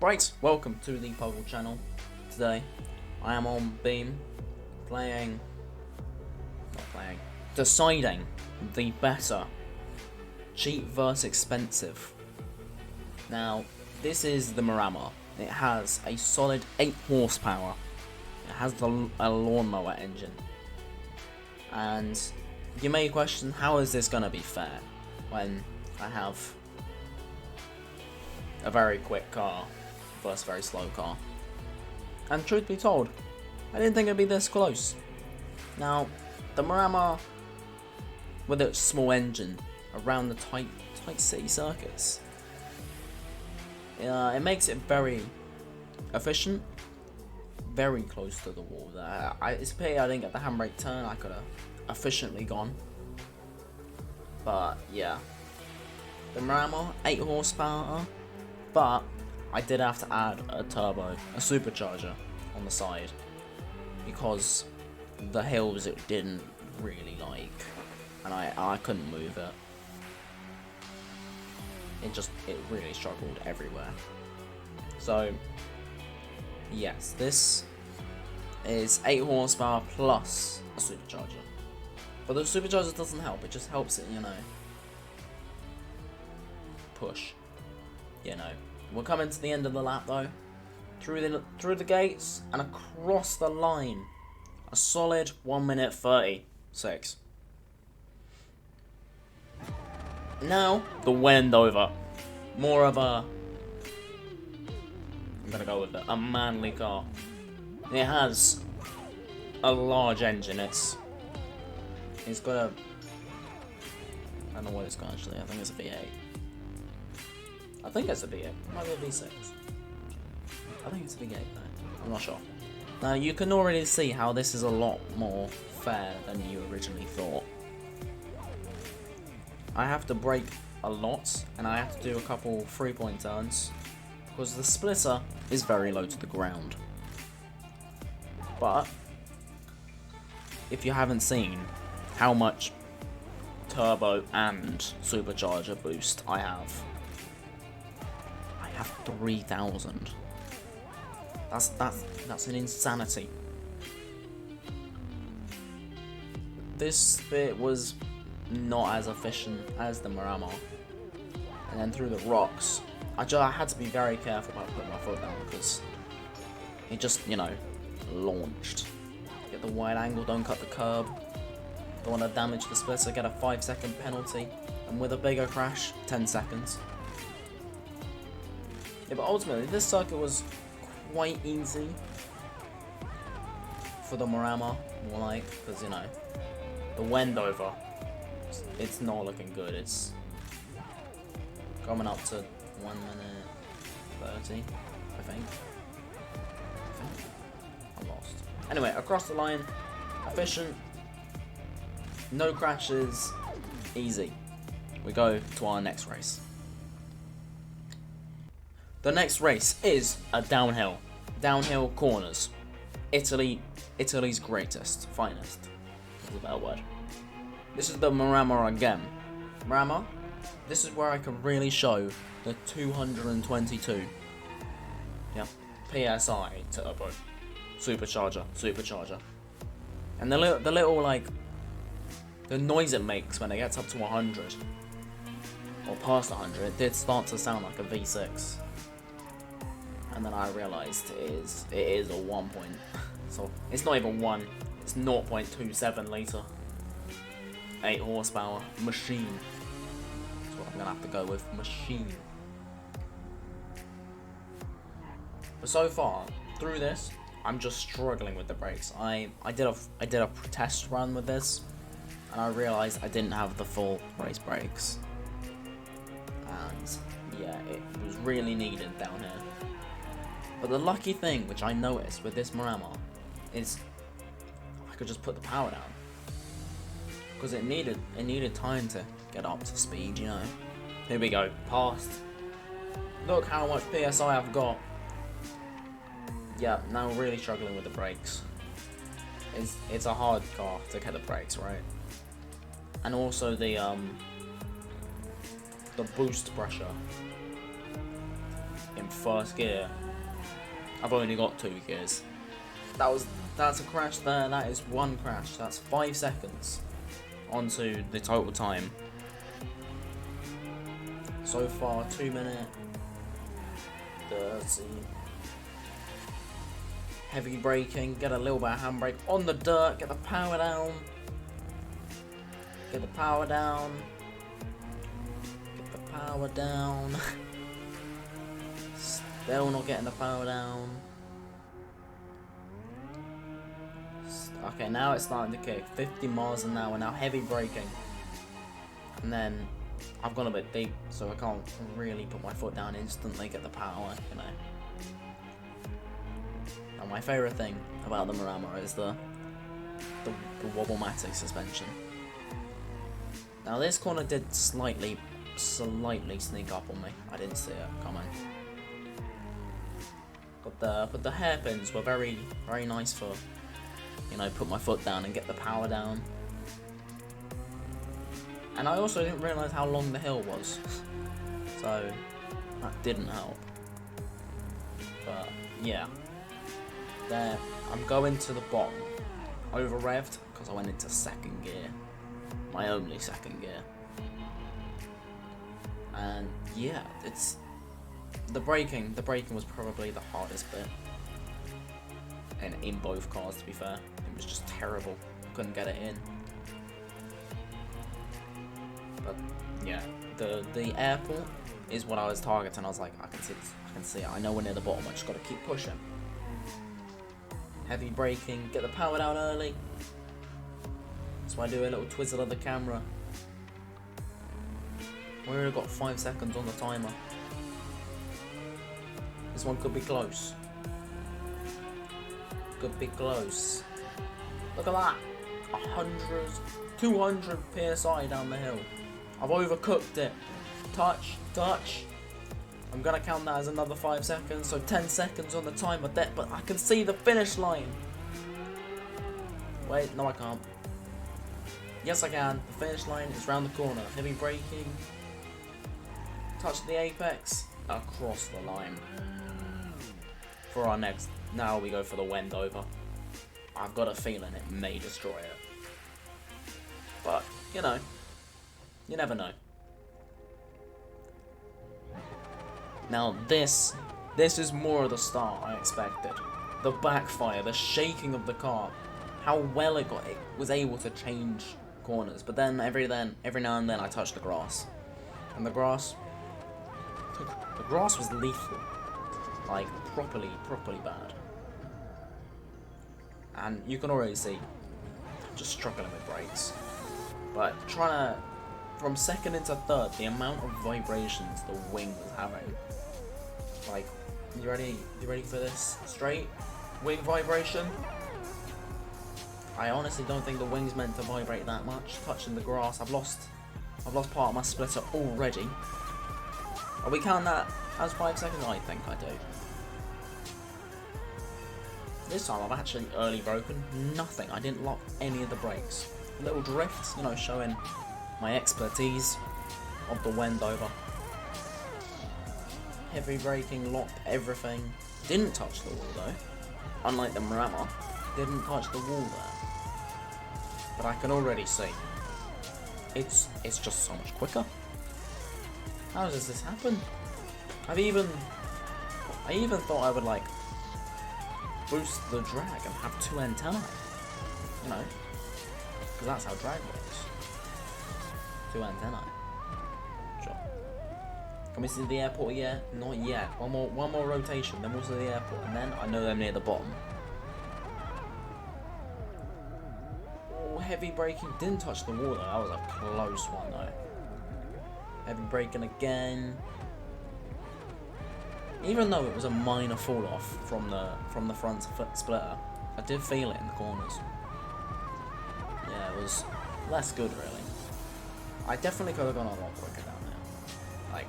Right, welcome to the Puzzle channel. Today, I am on Beam, deciding the better cheap versus expensive. Now, this is the Marama. It has a solid 8 horsepower. It has a lawnmower engine. And you may question, how is this gonna be fair when I have a very quick car versus a very slow car? And truth be told, I didn't think it'd be this close. Now, the Marama, with its small engine around the tight city circuits, it makes it very efficient, very close to the wall. It's a pity I didn't get the handbrake turn. I could have efficiently gone. But yeah, the Marama, 8 horsepower, but I did have to add a turbo, a supercharger on the side, because the hills it didn't really like, and I couldn't move it. It really struggled everywhere. So yes, this is 8 horsepower plus a supercharger. But the supercharger doesn't help, it just helps it, push. We're coming to the end of the lap though. Through the gates and across the line. A solid 1 minute 36. Now, the Wendover. More of a, I'm gonna go with it, a manly car. It has a large engine. It's got a, I don't know what it's got actually. I think it's a V8. I think it's a V8. It might be a V6. I think it's a V8 though. I'm not sure. Now you can already see how this is a lot more fair than you originally thought. I have to brake a lot, and I have to do a couple 3-point turns, because the splitter is very low to the ground. But if you haven't seen how much turbo and supercharger boost I have 3,000. That's an insanity. This bit was not as efficient as the Marama, and then through the rocks, I had to be very careful about putting my foot down, because it just, launched. Get the wide angle, don't cut the curb, don't want to damage the splitter, get a 5-second penalty, and with a bigger crash, 10 seconds. Yeah, but ultimately, this circuit was quite easy for the Marama, more like, because, the Wendover, it's not looking good. It's coming up to 1 minute 30, I think. I'm lost. Anyway, across the line, efficient, no crashes, easy. We go to our next race. The next race is a downhill corners. Italy's greatest, finest. That's a better word. This is the Marama again. Marama, this is where I can really show the 222. Yeah, PSI turbo, supercharger, and the little like the noise it makes when it gets up to 100 or past 100. It did start to sound like a V6. And then I realised it is a 1 point. So it's not even 1, it's 0.27 litre. 8 horsepower machine. That's what I'm gonna have to go with, machine. But so far through this, I'm just struggling with the brakes. I did a test run with this, and I realised I didn't have the full race brakes. And yeah, it was really needed down here. But the lucky thing, which I noticed with this Marama, is I could just put the power down, because it needed time to get up to speed. Here we go, passed. Look how much PSI I've got. Yeah, now we're really struggling with the brakes. It's a hard car to get the brakes right, and also the boost pressure in first gear. I've only got 2 gears. That's a crash there. That is 1 crash. That's 5 seconds onto the total time. So far, 2 minute 30. Heavy braking, get a little bit of handbrake on the dirt, get the power down. Get the power down. Get the power down. Still not getting the power down. Okay, now it's starting to kick. 50 miles an hour now, heavy braking. And then I've gone a bit deep, so I can't really put my foot down instantly, get the power, you know. And my favourite thing about the Marama is the Wobblematic suspension. Now this corner did slightly sneak up on me. I didn't see it coming. But the hairpins were very nice for, you know, put my foot down and get the power down. And I also didn't realise how long the hill was, so that didn't help. But yeah, there, I'm going to the bottom, over revved because I went into 2nd gear, my only 2nd gear. And yeah, it's the braking was probably the hardest bit, and in both cars, to be fair, it was just terrible. Couldn't get it in. But yeah, the airport is what I was targeting. I was like, I can see it. I know we're near the bottom. I just got to keep pushing. Heavy braking, get the power down early. So I do a little twizzle of the camera. We already got 5 seconds on the timer. This one could be close. Could be close. Look at that. 200 PSI down the hill. I've overcooked it. Touch. I'm gonna count that as another 5 seconds, so 10 seconds on the timer there, but I can see the finish line. Wait, no I can't. Yes I can. The finish line is round the corner. Heavy braking. Touch the apex. Across the line. For our next, now we go for the Wendover. I've got a feeling it may destroy it. But, you know, you never know. Now this is more of the start I expected. The backfire, the shaking of the car, how well it was able to change corners. But then every now and then I touched the grass, and the grass was lethal, like properly bad. And you can already see, just struggling with brakes. But trying to, from 2nd into 3rd, the amount of vibrations the wing was having. Like, you ready for this? Straight wing vibration. I honestly don't think the wing's meant to vibrate that much. Touching the grass, I've lost part of my splitter already. Are we counting that as 5 seconds? I think I do. This time I've actually early broken nothing. I didn't lock any of the brakes. Little drifts, you know, showing my expertise of the Wendover. Heavy braking, locked everything. Didn't touch the wall though. Unlike the Marama, didn't touch the wall there. But I can already see it's just so much quicker. How does this happen? I even thought I would like boost the drag and have 2 antennae. You know, because that's how drag works. 2 antennae. Sure. Can we see the airport yet? Not yet. One more rotation, then we'll see the airport, and then I know they're near the bottom. Oh, heavy braking, didn't touch the wall though. That was a close one though. Heavy braking again. Even though it was a minor fall off from the front splitter, I did feel it in the corners. Yeah, it was less good really. I definitely could have gone a lot quicker down there. Like,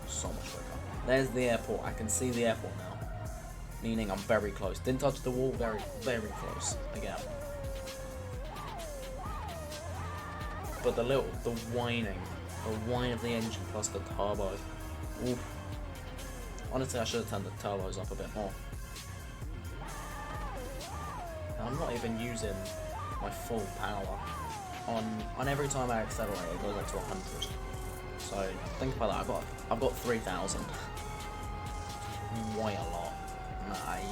so much quicker. There's the airport. I can see the airport now. Meaning I'm very close. Didn't touch the wall, very close. Again. But the whine of the engine plus the turbo. Oof. Honestly, I should have turned the turbos up a bit more. And I'm not even using my full power. On every time I accelerate, it goes up to 100. So think about that. I've got 3,000. Quite a lot.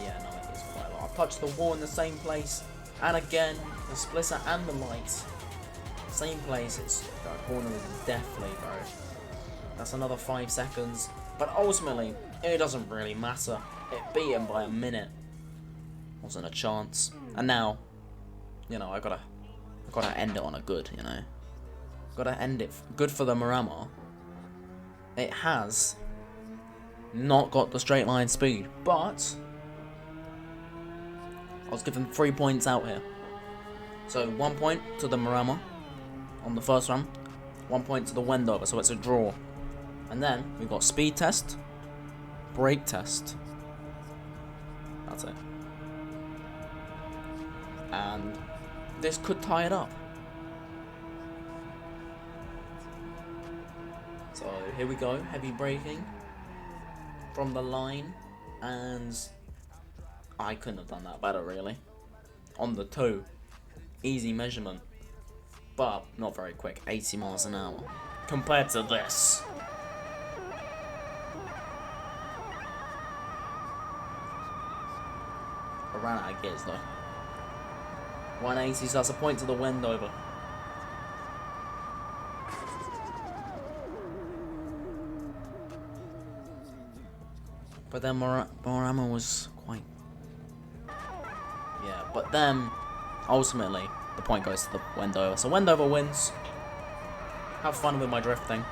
Yeah, no, it is quite a lot. I've touched the wall in the same place, and again, the splitter and the lights. Same place. It's that corner is deathly, bro. That's another 5 seconds. But ultimately, it doesn't really matter. It beat him by a minute. Wasn't a chance. And now, you know, I gotta end it on a good, you know. Gotta end it good for the Marama. It has not got the straight line speed, but I was given 3 points out here. So 1 point to the Marama on the first run, 1 point to the Wendover, so it's a draw. And then we've got speed test, brake test. That's it. And this could tie it up. So here we go, heavy braking from the line, and I couldn't have done that better really. On the 2, easy measurement, but not very quick, 80 miles an hour. Compared to this. I ran out of gears though. 180, so that's a point to the Wendover. But then Marama was quite... Yeah, but then, ultimately, the point goes to the Wendover. So Wendover wins. Have fun with my drifting.